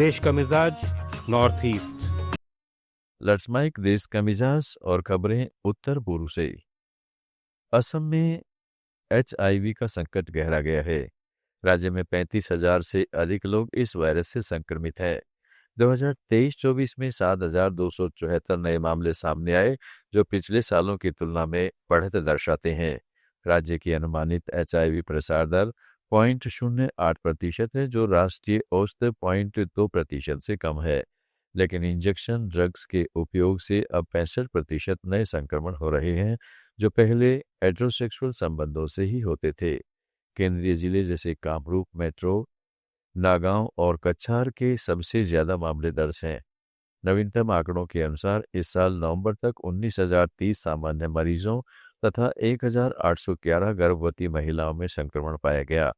देश का मिजाज नॉर्थ ईस्ट। लेट्स माइक देश का मिजाज और खबरें उत्तर पूर्व से। असम में एचआईवी का संकट गहरा गया है। राज्य में 35,000 से अधिक लोग इस वायरस से संक्रमित हैं। 2023-24 में 7,274 नए मामले सामने आए, जो पिछले सालों की तुलना में बढ़त दर्शाते हैं। राज्य की अनुमानित एचआईवी प्रसार दर 0.08% है, जो राष्ट्रीय औसत 0.2% से कम है। लेकिन इंजेक्शन ड्रग्स के उपयोग से अब 65% नए संक्रमण हो रहे हैं, जो पहले हेटेरोसेक्सुअल संबंधों से ही होते थे। केंद्रीय जिले जैसे कामरूप, मेट्रो, नागांव और कछार के सबसे ज्यादा मामले दर्ज हैं। नवीनतम आंकड़ों के अनुसार इस साल नवंबर तक 19,030 सामान्य मरीजों तथा 1,811 गर्भवती महिलाओं में संक्रमण पाया गया।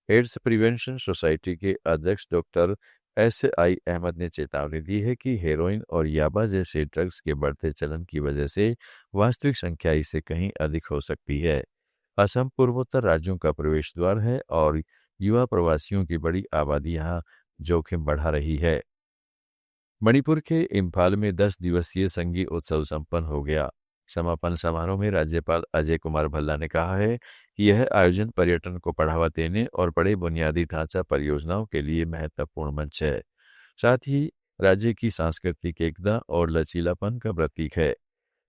एड्स प्रिवेंशन सोसाइटी के अध्यक्ष डॉक्टर SI अहमद ने चेतावनी दी है कि हेरोइन और याबा जैसे ड्रग्स के बढ़ते चलन की वजह से वास्तविक संख्या इससे कहीं अधिक हो सकती है। असम पूर्वोत्तर राज्यों का प्रवेश द्वार है और युवा प्रवासियों की बड़ी आबादी यहाँ जोखिम बढ़ा रही है। मणिपुर के इम्फाल में 10 दिवसीय संगीत उत्सव संपन्न हो गया। समापन समारोह में राज्यपाल अजय कुमार भल्ला ने कहा है कि यह आयोजन पर्यटन को बढ़ावा देने और बड़े बुनियादी ढांचा परियोजनाओं के लिए महत्वपूर्ण मंच है। साथ ही राज्य की सांस्कृतिक एकता और लचीलापन का प्रतीक है।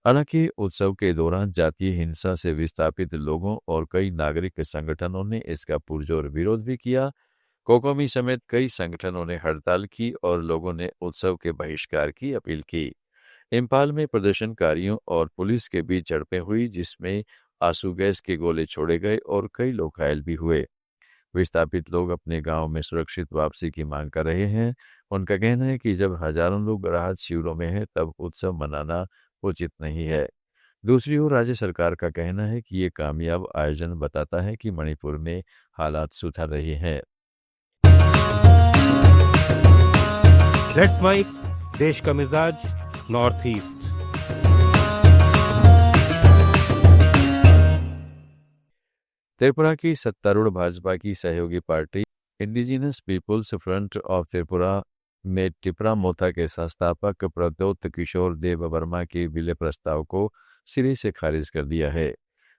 हालांकि उत्सव के दौरान जातीय हिंसा से विस्थापित लोगों और कई नागरिक संगठनों ने इसका पुरजोर विरोध भी किया। कोकोमी समेत कई संगठनों ने हड़ताल की और लोगों ने उत्सव के बहिष्कार की अपील की। इम्फाल में प्रदर्शनकारियों और पुलिस के बीच झड़पें हुई, जिसमें आंसू गैस के गोले छोड़े गए और कई लोग घायल भी हुए। विस्थापित लोग अपने गांव में सुरक्षित वापसी की मांग कर रहे हैं। उनका कहना है कि जब हजारों लोग राहत शिविरों में हैं, तब उत्सव मनाना उचित नहीं है। दूसरी ओर राज्य सरकार का कहना है कि ये कामयाब आयोजन बताता है कि मणिपुर में हालात सुधर रहे हैं। लेट्स माइक देश का मिजाज नॉर्थ ईस्ट। त्रिपुरा की सत्तारूढ़ भाजपा की सहयोगी party indigenous peoples front of Tripura में टिपरा मोथा के संस्थापक प्रद्योत किशोर देव वर्मा के विलय प्रस्ताव को सिरे से खारिज कर दिया है।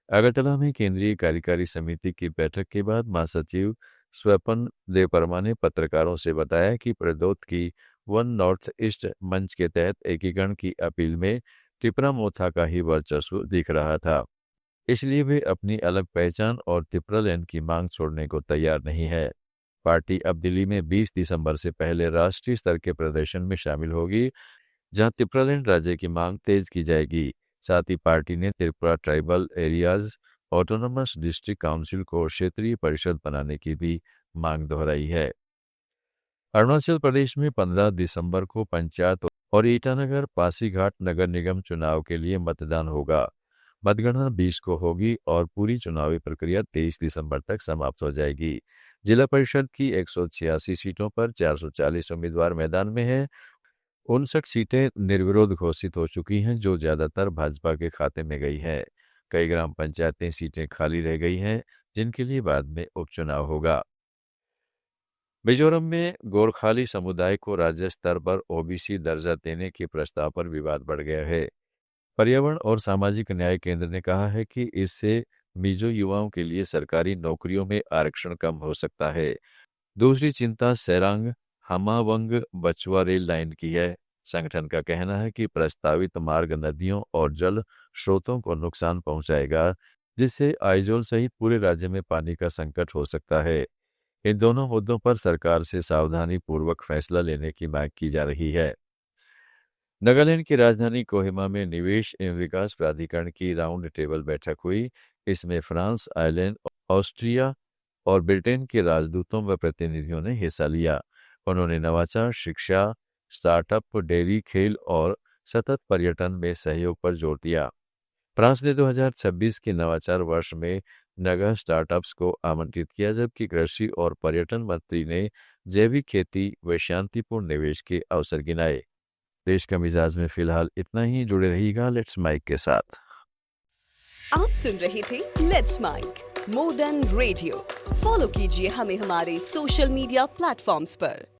अगरतला में केंद्रीय कार्यकारी समिति की बैठक के बाद महासचिव स्वपन देव वर्मा ने पत्रकारों से बताया कि प्रद्योत की वन नॉर्थ ईस्ट मंच के तहत एकीकरण की अपील में टिपरा मोथा का ही वर्चस्व दिख रहा था, इसलिए वे अपनी अलग पहचान और तिपरालैंड की मांग छोड़ने को तैयार नहीं है। पार्टी अब दिल्ली में 20 दिसंबर से पहले राष्ट्रीय स्तर के प्रदर्शन में शामिल होगी, जहां तिपरालैंड राज्य की मांग तेज की जाएगी। साथ ही पार्टी ने Tripura tribal areas autonomous district council को क्षेत्रीय परिषद बनाने की भी मांग दोहराई है। अरुणाचल प्रदेश में 15 दिसंबर को पंचायत और ईटानगर पासीघाट नगर निगम चुनाव के लिए मतदान होगा। मतगणना 20 को होगी और पूरी चुनावी प्रक्रिया 23 दिसंबर तक समाप्त हो जाएगी। जिला परिषद की 186 सीटों पर 440 उम्मीदवार मैदान में हैं। 59 सीटें निर्विरोध घोषित हो चुकी हैं, जो ज्यादातर भाजपा के खाते में गई हैं। कई ग्राम पंचायतें सीटें खाली रह गई हैं, जिनके लिए बाद में उपचुनाव होगा। मिजोरम में गोरखाली समुदाय को राज्य स्तर पर ओबीसी दर्जा देने के प्रस्ताव पर विवाद बढ़ गया है। पर्यावरण और सामाजिक न्याय केंद्र ने कहा है कि इससे मिजो युवाओं के लिए सरकारी नौकरियों में आरक्षण कम हो सकता है। दूसरी चिंता सेरांग हमावंग बचवा रेल लाइन की है। संगठन का कहना है कि प्रस्तावित मार्ग नदियों और जल स्रोतों को नुकसान पहुंचाएगा, जिससे आइजोल सहित पूरे राज्य में पानी का संकट हो सकता है। इन दोनों मुद्दों पर सरकार से सावधानी पूर्वक फैसला लेने की मांग की जा रही है। नागालैंड की राजधानी कोहिमा में निवेश एवं विकास प्राधिकरण की राउंड टेबल बैठक हुई। इसमें फ्रांस, आयरलैंड, ऑस्ट्रिया और ब्रिटेन के राजदूतों व प्रतिनिधियों ने हिस्सा लिया। उन्होंने नवाचार, शिक्षा, स्टार्टअप, डेयरी, खेल और सतत पर्यटन में सहयोग पर जोर दिया। फ्रांस ने 2026 के नवाचार वर्ष में नगा स्टार्टअप्स को आमंत्रित किया, जबकि कृषि और पर्यटन मंत्री ने जैविक खेती व शांतिपूर्ण निवेश के अवसर गिनाए। देश का मिजाज में फिलहाल इतना ही। जुड़े रहिएगा लेट्स माइक के साथ। आप सुन रहे थे let's mike more than radio. Follow कीजिए हमें हमारे सोशल मीडिया प्लेटफॉर्म्स पर।